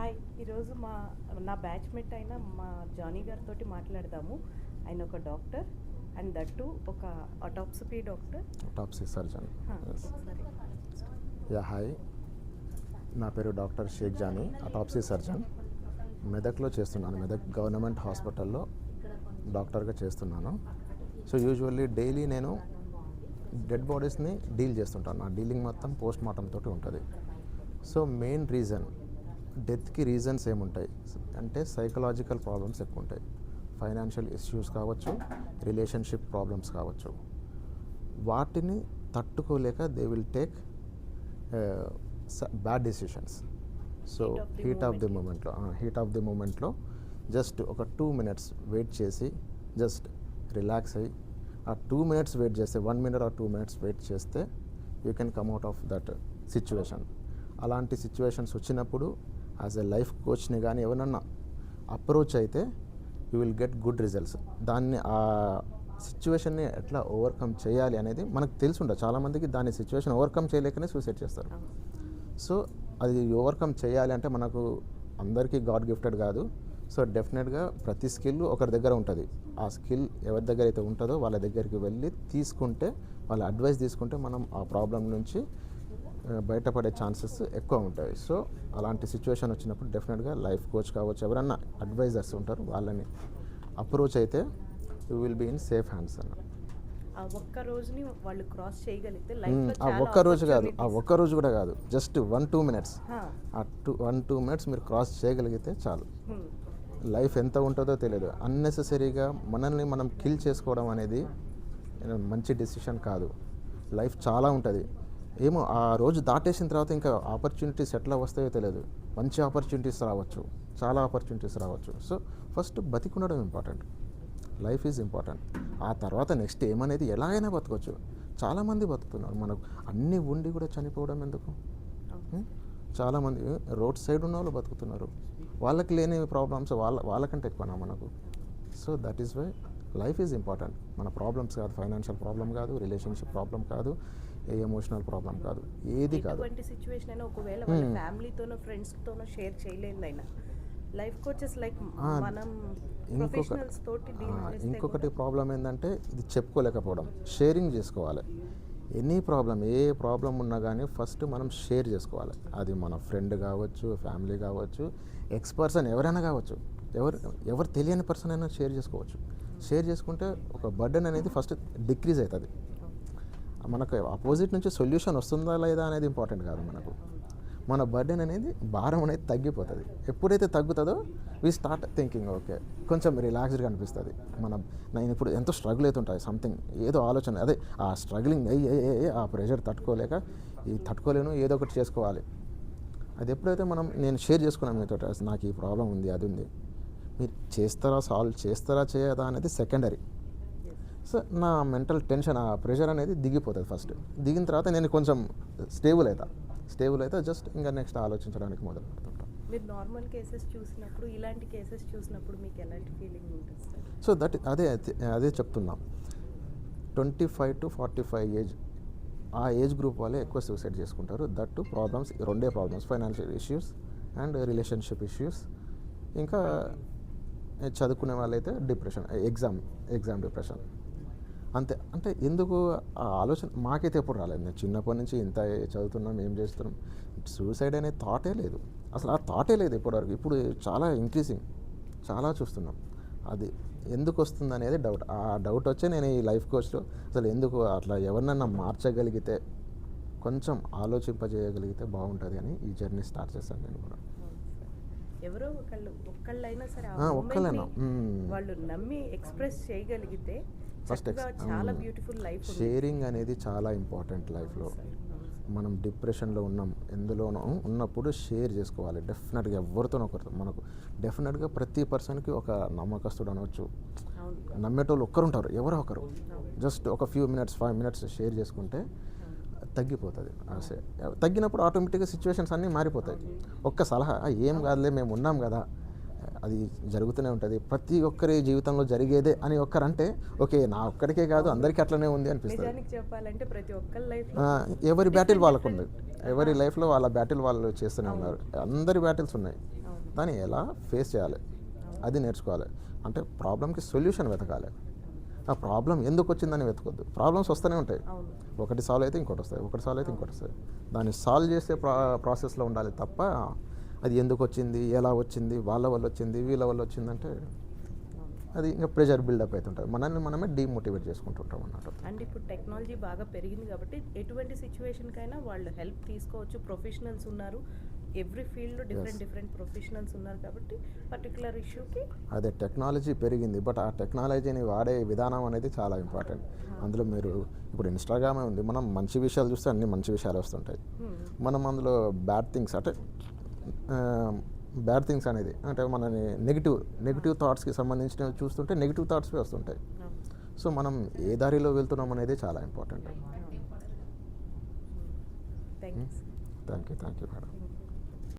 Hi ఈరోజు నా batchmate అయిన మా జానీ గారితో మాట్లాడదాము. ఆయన ఒక డాక్టర్ అండ్ దట్టు ఒక ఆటోప్సీ డాక్టర్, ఆటోప్సీ సర్జన్. సరే. హాయ్, నా పేరు doctor Shaik Jani, autopsy surgeon. మెదక్లో చేస్తున్నాను. మెదక్ గవర్నమెంట్ హాస్పిటల్లో డాక్టర్గా చేస్తున్నాను. సో యూజువల్లీ డైలీ నేను డెడ్ బాడీస్ని డీల్ చేస్తుంటాను. నా డీలింగ్ మొత్తం పోస్ట్ మార్టం తోటి ఉంటుంది. సో మెయిన్ రీజన్ డెత్కి రీజన్స్ ఏముంటాయి అంటే సైకలాజికల్ ప్రాబ్లమ్స్ ఎక్కువ ఉంటాయి. ఫైనాన్షియల్ ఇష్యూస్ కావచ్చు, రిలేషన్షిప్ ప్రాబ్లమ్స్ కావచ్చు. వాటిని తట్టుకోలేక they will take bad decisions. So heat of the మూమెంట్లో జస్ట్ ఒక 2 minutes వెయిట్ చేసి జస్ట్ రిలాక్స్ అయ్యి ఆ 2 minutes వెయిట్ చేస్తే 1 minute or 2 minutes వెయిట్ చేస్తే you can come out of that situation. అలాంటి సిచ్యువేషన్స్ వచ్చినప్పుడు యాజ్ ఎ లైఫ్ కోచ్ని కానీ ఎవరన్నా అప్రోచ్ అయితే you will get good results. దాన్ని ఆ సిచ్యువేషన్ని ఎట్లా ఓవర్కమ్ చేయాలి అనేది మనకు తెలిసి ఉండదు. చాలామందికి దాని సిచ్యువేషన్ ఓవర్కమ్ చేయలేకనే సూసైడ్ చేస్తారు. సో అది ఓవర్కమ్ చేయాలి అంటే మనకు అందరికీ గాడ్ గిఫ్టెడ్ కాదు. సో డెఫినెట్గా ప్రతి స్కిల్ ఒకరి దగ్గర ఉంటుంది. ఆ స్కిల్ ఎవరి దగ్గర అయితే ఉంటుందో వాళ్ళ దగ్గరికి వెళ్ళి తీసుకుంటే, వాళ్ళ అడ్వైస్ తీసుకుంటే మనం ఆ ప్రాబ్లం నుంచి బయటపడే ఛాన్సెస్ ఎక్కువ ఉంటాయి. సో అలాంటి సిచ్యువేషన్ వచ్చినప్పుడు డెఫినెట్గా లైఫ్ కోచ్ కావచ్చు, ఎవరన్నా అడ్వైజర్స్ ఉంటారు, వాళ్ళని అప్రోచ్ అయితే you will be in safe hands అన్న. ఆ ఒక్క రోజుని వాళ్ళు క్రాస్ చేయగలిగితే ఆ ఒక్క రోజు కాదు, ఆ ఒక్క రోజు కూడా కాదు, జస్ట్ 1-2 minutes, ఆ 1-2 minutes మీరు క్రాస్ చేయగలిగితే చాలు. లైఫ్ ఎంత ఉంటుందో తెలియదు. అన్నెసెసరీగా మనల్ని మనం కిల్ చేసుకోవడం అనేది మంచి డెసిషన్ కాదు. లైఫ్ చాలా ఉంటుంది. ఏమో ఆ రోజు దాటేసిన తర్వాత ఇంకా ఆపర్చునిటీస్ ఎట్లా వస్తాయో తెలియదు. మంచి ఆపర్చునిటీస్ రావచ్చు, చాలా ఆపర్చునిటీస్ రావచ్చు. సో ఫస్ట్ బతికుండడం ఇంపార్టెంట్. Life is important. ఆ తర్వాత నెక్స్ట్ ఏమనేది ఎలాగైనా బతకొచ్చు. చాలామంది బతుకుతున్నారు. మనకు అన్నీ ఉండి కూడా చనిపోవడం ఎందుకు? చాలామంది రోడ్ సైడ్ ఉన్న వాళ్ళు బతుకుతున్నారు. వాళ్ళకి లేని ప్రాబ్లమ్స్ వాళ్ళకంటే ఎక్కువనా మనకు? So that is why life is important. మన ప్రాబ్లమ్స్ కాదు, ఫైనాన్షియల్ ప్రాబ్లం కాదు, రిలేషన్షిప్ ప్రాబ్లం కాదు, ఏ ఎమోషనల్ ప్రాబ్లం కాదు, ఏది కాదు. ఎటువంటి సిచ్యువేషన్ అయినా ఒకవేళ వాళ్ళ ఫ్యామిలీతోనో ఫ్రెండ్స్తోనో షేర్ చేయలేదైనా లైఫ్ కోచెస్ లైక్ మనం ప్రొఫెషనల్స్ తోటి డీల్ చేస్తే. ఇంకొకటి ప్రాబ్లం ఏంటంటే ఇది చెప్పుకోలేకపోవడం. షేరింగ్ చేసుకోవాలి. ఎనీ ప్రాబ్లం, ఏ ప్రాబ్లం ఉన్నా కానీ ఫస్ట్ మనం షేర్ చేసుకోవాలి. అది మన ఫ్రెండ్ కావచ్చు, ఫ్యామిలీ కావచ్చు, ఎక్స్-పర్సన్ ఎవరైనా కావచ్చు, ఎవరు తెలియని పర్సన్ అయినా షేర్ చేసుకోవచ్చు. షేర్ చేసుకుంటే ఒక బర్డెన్ అనేది ఫస్ట్ డిక్రీజ్ అవుతుంది. మనకు ఆపోజిట్ నుంచి సొల్యూషన్ వస్తుందా లేదా అనేది ఇంపార్టెంట్ కాదు. మనకు మన బర్డెన్ అనేది, భారం అనేది తగ్గిపోతుంది. ఎప్పుడైతే తగ్గుతుందో వీ స్టార్ట్ థింకింగ్ ఓకే, కొంచెం రిలాక్స్డ్గా అనిపిస్తుంది. నేను ఇప్పుడు ఎంతో స్ట్రగుల్ అవుతుంటాయి, సంథింగ్ ఏదో ఆలోచన, అదే ఆ స్ట్రగ్లింగ్ ఆ ప్రెషర్ తట్టుకోలేను, ఏదో ఒకటి చేసుకోవాలి. అది ఎప్పుడైతే నేను షేర్ చేసుకున్నాను మీతో, నాకు ఈ ప్రాబ్లం ఉంది, అది ఉంది, మీరు సాల్వ్ చేస్తారా చేయదా అనేది సెకండరీ. సో నా మెంటల్ టెన్షన్, ఆ ప్రెషర్ అనేది దిగిపోతుంది. ఫస్ట్ దిగిన తర్వాత నేను కొంచెం స్టేబుల్ అయితే జస్ట్ ఇంకా నెక్స్ట్ ఆలోచించడానికి మొదలు పెడుతుంటాను. మీరు నార్మల్ కేసెస్ చూసినప్పుడు, ఇలాంటి కేసెస్ చూసినప్పుడు మీకు ఎలాంటి ఫీలింగ్ ఉంటుంది? సో అదే చెప్తున్నాం. 25 to 45 ఏజ్, ఆ ఏజ్ గ్రూప్ వాళ్ళే ఎక్కువ సూసైడ్ చేసుకుంటారు. దట్టు ప్రాబ్లమ్స్, రెండే problems, financial issues and relationship issues. ఇంకా చదువుకునే వాళ్ళైతే డిప్రెషన్, ఎగ్జామ్ డిప్రెషన్. అంతే. అంటే ఎందుకు ఆ ఆలోచన మాకైతే ఎప్పుడు రాలేదు. నేను చిన్నప్పటి నుంచి ఇంత చదువుతున్నాం, ఏం చేస్తున్నాం, సూసైడ్ అనే థాటే లేదు. అసలు ఆ థాటే లేదు ఇప్పటివరకు. ఇప్పుడు చాలా ఇంక్రీజింగ్, చాలా చూస్తున్నాం. అది ఎందుకు వస్తుంది అనేది డౌట్. ఆ డౌట్ వచ్చే నేను ఈ లైఫ్ కోచ్లో అసలు ఎందుకు అట్లా ఎవరినన్నా మార్చగలిగితే, కొంచెం ఆలోచింపజేయగలిగితే బాగుంటుంది అని ఈ జర్నీ స్టార్ట్ చేశాను నేను కూడా. ఎవరో ఒక్కళ్ళైనా సరే వాళ్ళు నమ్మి ఎక్స్ప్రెస్ చేయగలిగితే ఫస్ట్ చాలా బ్యూటిఫుల్ లైఫ్. షేరింగ్ అనేది చాలా ఇంపార్టెంట్ లైఫ్లో. మనం డిప్రెషన్లో ఎందులోనో ఉన్నప్పుడు షేర్ చేసుకోవాలి. డెఫినెట్గా ఎవరితోనొకరితో, మనకు డెఫినెట్గా ప్రతి పర్సన్కి ఒక నమ్మకస్తుడు అనవచ్చు, నమ్మేటోళ్ళు ఒక్కరు ఉంటారు, ఎవరో ఒకరు. జస్ట్ ఒక 5 minutes షేర్ చేసుకుంటే తగ్గిపోతుంది. తగ్గినప్పుడు ఆటోమేటిక్గా సిచ్యువేషన్స్ అన్నీ మారిపోతాయి. ఒక్క సలహా, ఏం కాదులే, మేము ఉన్నాం కదా, అది జరుగుతూనే ఉంటుంది, ప్రతి ఒక్కరి జీవితంలో జరిగేదే అని ఒక్కరంటే ఓకే, నా ఒక్కడికే కాదు అందరికీ అట్లనే ఉంది అనిపిస్తుంది. చెప్పాలంటే ప్రతి ఒక్కరి లైఫ్ ఎవరి బ్యాటిల్ వాళ్ళకు ఉంది, ఎవరి లైఫ్లో వాళ్ళ బ్యాటిల్ వాళ్ళు చేస్తూనే ఉన్నారు. అందరి బ్యాటిల్స్ ఉన్నాయి. దాన్ని ఎలా ఫేస్ చేయాలి అది నేర్చుకోవాలి. అంటే ప్రాబ్లంకి సొల్యూషన్ వెతకాలి. ఆ ప్రాబ్లం ఎందుకు వచ్చిందని వెతకొద్దు. ప్రాబ్లమ్స్ వస్తూనే ఉంటాయి. అవును. ఒకటి సాల్వ్ అయితే ఇంకోటి వస్తాయి, ఒకటి సాల్వ్ అయితే ఇంకోటి వస్తాయి. దాన్ని సాల్వ్ చేసే ప్రాసెస్లో ఉండాలి తప్ప అది ఎందుకు వచ్చింది, ఎలా వచ్చింది, వాళ్ళ వల్ల వచ్చింది, వీళ్ళ వల్ల వచ్చిందంటే అది ఇంకా ప్రెషర్ బిల్డప్ అవుతుంటుంది. మనల్ని మనమే డీమోటివేట్ చేసుకుంటుంటాం అన్నట్టు. అండ్ ఇప్పుడు టెక్నాలజీ బాగా పెరిగింది కాబట్టి ఎటువంటి సిచ్యువేషన్కైనా వాళ్ళు హెల్ప్ తీసుకోవచ్చు. ప్రొఫెషనల్స్ ఉన్నారు, ఎవ్రీ ఫీల్డ్లో డిఫరెంట్ ప్రొఫెషనల్స్ ఉన్నారు కాబట్టి పర్టికులర్ ఇష్యూకి అదే టెక్నాలజీ పెరిగింది, బట్ ఆ టెక్నాలజీని వాడే విధానం అనేది చాలా ఇంపార్టెంట్. అందులో మీరు ఇప్పుడు ఇన్స్టాగ్రామే ఉంది, మనం మంచి విషయాలు చూస్తే అన్ని మంచి విషయాలు వస్తుంటాయి. మనం అందులో బ్యాడ్ థింగ్స్ అంటే బ్యాడ్ థింగ్స్ అనేది అంటే మనని నెగిటివ్ థాట్స్కి సంబంధించినవి చూస్తుంటే నెగిటివ్ థాట్స్ వస్తుంటాయి. సో మనం ఏ దారిలో వెళ్తున్నాం అనేది చాలా important. Thank you thank you madam.